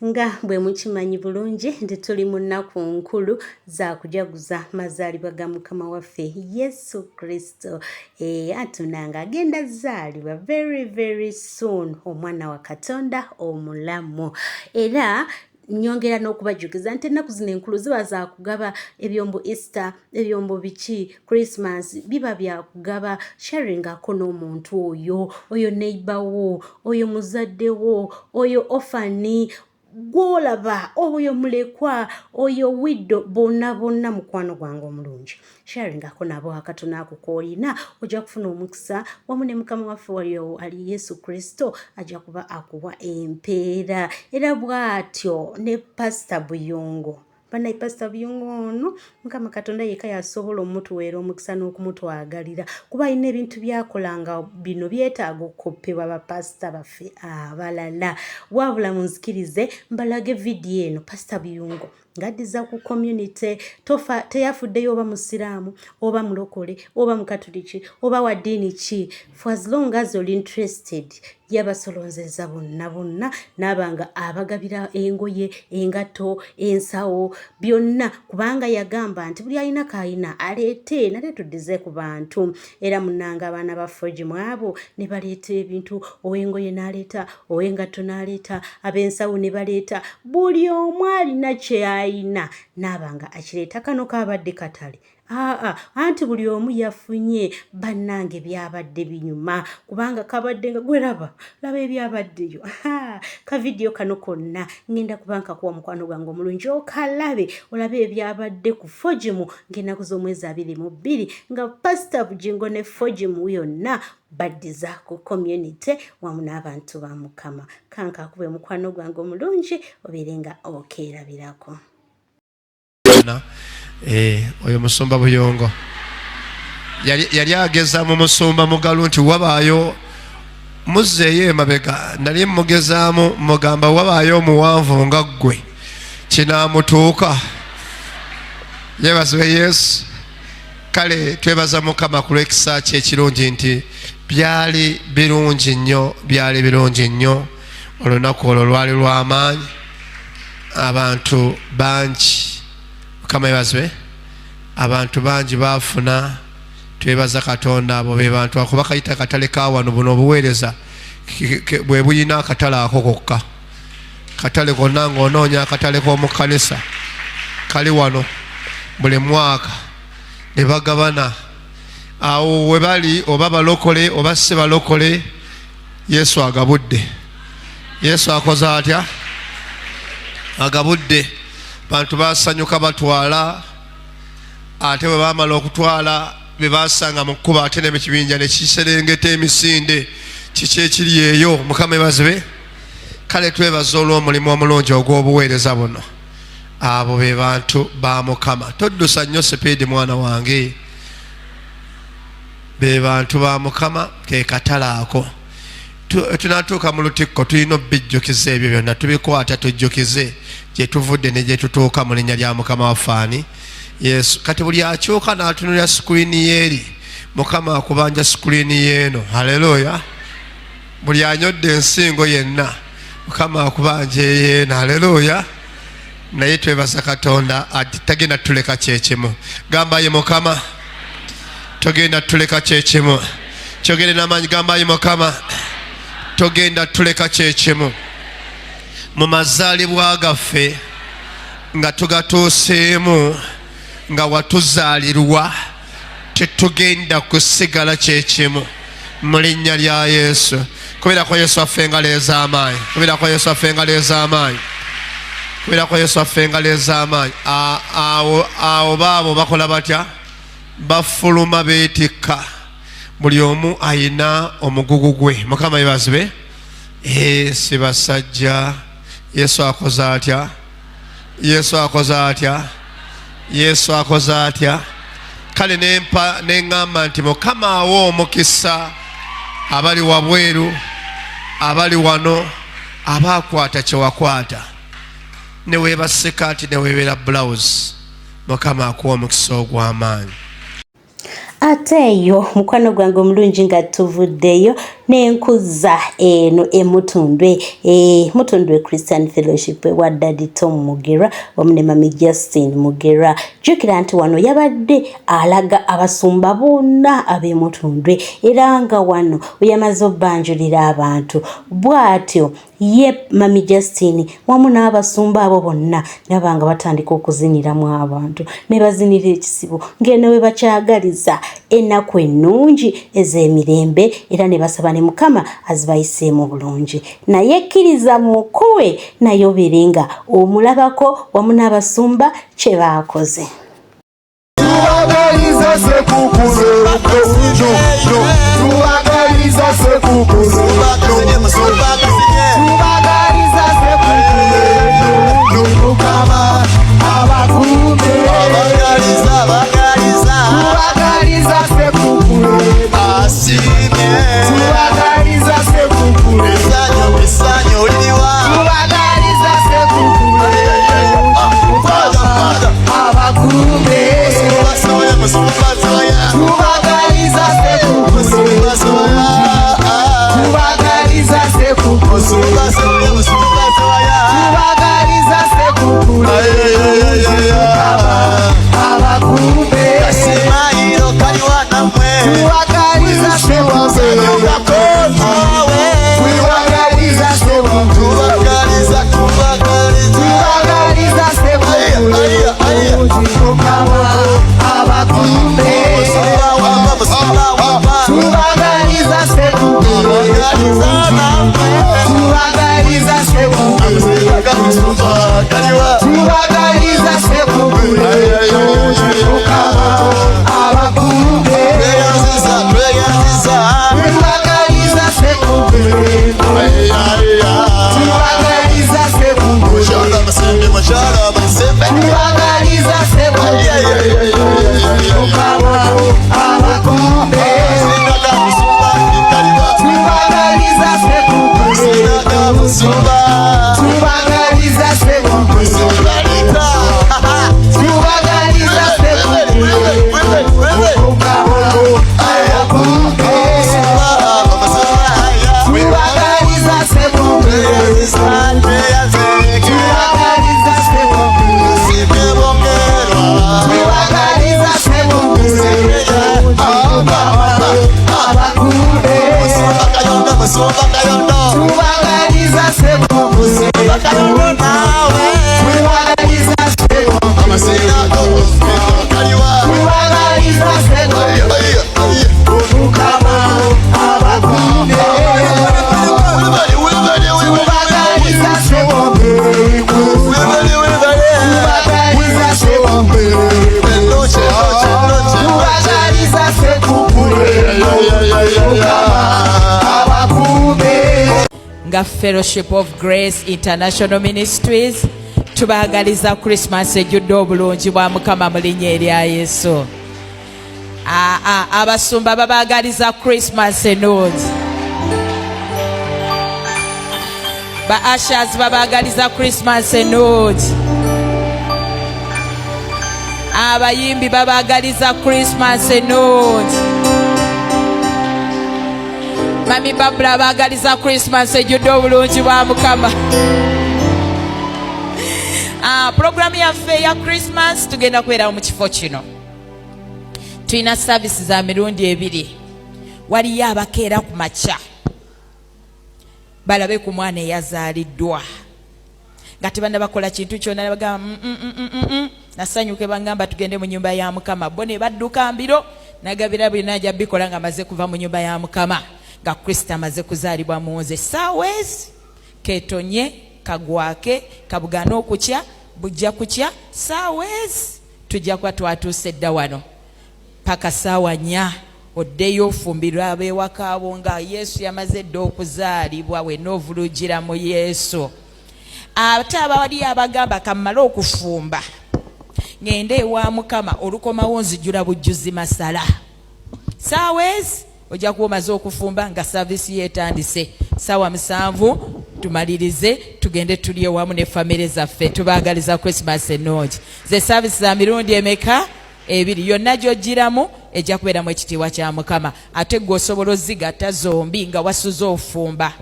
nga bwe mukimanyi bulungi nti tuli mu nnaku nkulu za kujaguza mazaalibwa ga mukama waffe Yesu Kristo. Atunanga agenda zaalibwa very soon, omwana wa Katonda omulamu. Era nyongera n'okubajjukiza nti ennaku zino enkulu ziba za kugaba ebyombo Easter, ebyombo biki, Christmas, biba bya kugaba sharingako n'omuntu oyo neighbor wo, oyo muzadde wo, oyo orphani, gwolaba, oyo mulekwa, oyo widow, bonna mukwano gwange omulungi. Sharingako nabo akatono ako koolina, ojja kufuna omukisa wamu ne mukama waffe waliyo ali Yesu Kristo ajja kuba akuwa empeera. Era bw'atyo ne Pastor Buyongo. Banayi Pastor Buyongo ono mukama Katonda yekka yasobola omutuweera omukisa n'okumutwagalira kuba alina ebintu byakolanga bino byetaaga okukoppebwa bapasita baffe abalala. Wabula munzikirize mbalage vidiyo eno Pastor Buyongo ng'addiza ku community teyafuddeyo oba musiraamu oba mulokole oba mukatuliki oba wa ddiini ki, for as long as you're interested yabasolonzeza bonna n'abanga abagabira engoye, engato, ensawo, byonna kubanga yagamba nti buli alina kayina aleete nate tuddize ku bantu. Era munnanga abaana ba Forge mwabo ne baleeta ebintu, ow'engoye n'aleeta, ow'engato n'aleeta, ab'ensawo ne baleeta, buli omu alina kye alina n'abanga akireeta. Kano kabadde katale anti buli omu yafunye bannange byabadde binyuma kubanga kabadde nga gweraba laba ebyabaddeyo. Ka vidiyo kano konna ngenda kubanka kuwa mukwano gwange omulungi okalabe olabe ebyabadde ku Forge ng'ennaku z'omwezi 22 nga Pastor Bujingo ne Forge yonna baddiza ku community wamu n'abantu ba Mukama. Kanka akube mukwano gwange omulungi obeere nga okeerabirako. Oyo musumba Buyongo yali ageza mu musumba mugalu nti wabaayo muzzeeyo emabega, nali mugezaamu mugamba wabaayo omuwanvu nga ggwe kinaamutuuka. Yeebazibwe Yesu. Kale twebaza Mukama ku lw'ekisa kye ekirungi nti byali birungi nnyo. Olunaku olwo lwali lw'amaanyi, abantu bangi Mukama yeebazibwe, abantu bangi baafuna. Twebaza Katonda abo be bantu akuba kayita katale ka wano buno obuweereza bwe buyina akatale ako kokka. Katale konna ng'onoonya akatale k'omu kkanisa kali wano buli mwaka ne bagabana awo we bali, oba balokole oba si balokole. Yesu agabudde. Yesu akoze atya? Agabudde. Bantu basanyuka batwala, ate bwe baamala okutwala be basanga mu kkuba ate ne mu kibinja ne kiserengeta emisinde kiki ekiri eyo. Mukama yeebazibwe. Kale twebaza olw'omulimu omulungi ogw'obuweereza buno. Abo be bantu ba Mukama. Toddusa nnyo sipiidi mwana wange. Be bantu ba Mukama, ke katale ako. Tunatuuka mu lutikko tulina obijjukiza ebyo byonna, tubikwata tujjukize gye tuvudde ne gye tutuuka mu linnya lya Mukama waffe Yesu. Kati buli akyuka n'atunulira sikuriini yeeri, Mukama akubanja sikuriini yeeno. Haleluya. Buli anyodde ensingo yenna, Mukama akubanja eyeeno. Haleluya. Naye twebaza Katonda tagenda tuleka kyekimu. Gamba ye Mukama togenda tuleka kyekimu. Kyogere n'amaanyi, gamba ye Mukama togenda tuleka kyekimu. Mu mazaalibwa gaffe nga tugatuuseemu nga watuzaalirwa, tetugenda kusigala kyekimu mu linnya lya Yesu. Kubirako Yesu affe engalo ez'amaanyi. Kubirako Yesu affe engalo ez'amaanyi. Kubirako Yesu affe engalo ez'amaanyi. Awo baabo bakola batya? Bafuluma beetikka. Buli omu ayina omugugu gwe. Mukama yeebazibwe. Si basajja. Yesu akoze atya? Yesu akoze atya? Yesu akoze atya? Kale neŋŋamba nti Mukama awa omukisa abali wabweru, abali wano, abaakwata kye wakwata. Ne weeba sikaati ne weebera blouse, Mukama akuwa omukisa ogw'amaanyi. Ate eyo mukwano gwange omulungi nga tuvuddeyo nenkuza eno emutundwe mutundwe Christian Fellowship wa Daddy Tom Mugerwa wamune Mami Justin Mugerwa. Jukira nti wano yabadde alaga abasumba bonna ab'emutundwe era nga wano yamaze obbanjulira abantu bw'atyo ye Mami Justin wamu n'abasumba abo bonna nabanga batandika okuziniramu abantu ne bazinira ekisibo ng'eno we bakyagaliza ennaku ennungi ez'emirembe era ne basaba ne Mukama azibayiseemu bulungi naye kkiriza mukuwe naye oberenga omulabako wamu n'abasumba kye baakoze. Fellowship of Grace International Ministries tubagaliza Christmas ejjudde obulungi bwa Mukama mu linnya erya Yesu. Abasumba babagaliza Christmas ennungi. Ba ushers babagaliza Christmas ennungi. Abayimbi babagaliza Christmas ennungi. Mami Babula bagaliza Christmas ejjudde obulungi bwa Mukama. Program yaffe ya Christmas tugenda kubeerawo mu kifo kino. Tulina service za mirundi ebiri. Waliyo abakeera ku makya balabe ku mwana eyazaaliddwa nga tebanda bakola kintu kyonna ne bagamba nasanyuke bangamba tugende mu nyumba ya Mukama. Bo ne badduka mbiro nagabira bino ajja bikola nga amaze kuva mu nyumba ya Mukama. Nga Kristo amaze kuzaalibwa mu nze saawezi ketonye kagwake kabugana okutya bujja kutya saawezi tujja kuba twatuuse dda wano paka saawa 4 oddeyo ofumbirwa ab'ewakaabo nga Yesu yamaze dda okuzaalibwa wenna ovulugira mu Yesu. Ate abawali abagamba kammala okufumba ngende ewa Mukama olukomawo nzijula bujjuzi masala saawezi ojja kuba omaze okufumba nga service yeetandise saawa 7 tumalirize tugende tulye wamu ne famire zaffe. Tubaagaliza Christmas ennungi. Ze service za mirundi emeka ebiri yonna gy'ogiramu ejja kubeeramu ekitiibwa kya Mukama. Ate gwe osobola ozigatta zombi nga wasuze ofumba.